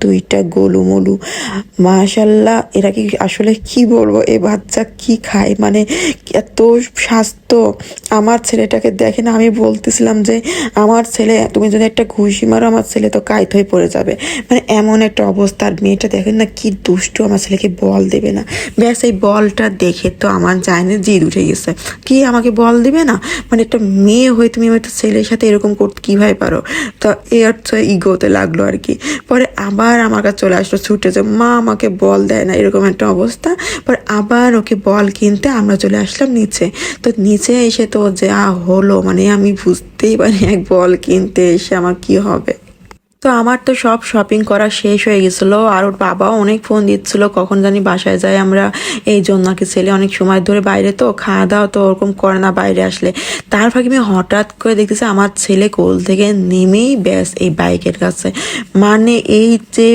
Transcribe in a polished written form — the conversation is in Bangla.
দুইটা গোলুমলু, মাশাল্লাহ। এরা কি আসলে কি বলবো, এই বাচ্চা কি খায়, মানে এত স্বাস্থ্য। আমার ছেলেটাকে দেখে না, আমি বলতেছিলাম যে আমার ছেলে, তুমি যদি একটা ঘুষি মারো আমার ছেলে তো কাইত হয়ে পড়ে যাবে, মানে এমন একটা অবস্থা। আর মেয়েটা দেখেন না কি দুষ্টু, আমার ছেলেকে বল দেবে না। ব্যাস এই বলটা দেখে তো আমার জানে জিদ উঠে গেছে, কি আমাকে বল দিবে না, মানে একটা মেয়ে হয়ে তুমি আমার একটা ছেলের সাথে এরকম করতে কীভাবে পারো। তো এ হচ্ছে ইগোতে লাগলো আর কি। পরে আবার আমার কাছে চলে আসলো ছুটে, যে মা আমাকে বল দেয় না, এরকম একটা অবস্থা। পরে আবার ওকে বল কিনতে আমরা চলে আসলাম নিচে। তো নিচে এসে তো যা হলো, মানে আমি বুঝতেই পারি এক বল কিনতে এসে আমার কি হবে। তো আমার তো সব শপিং করা শেষ হয়ে গেছিলো, আর ওর বাবাও অনেক ফোন দিচ্ছিলো কখন জানি বাসায় যাই আমরা। এই জন্য আর কি, ছেলে অনেক সময় ধরে বাইরে, তো খাওয়া দাওয়া তো ওরকম করে না বাইরে আসলে। তার ফাঁকে আমি হঠাৎ করে দেখতেছি আমার ছেলে কোল থেকে নেমেই ব্যাস এই বাইকের কাছে, মানে এই যে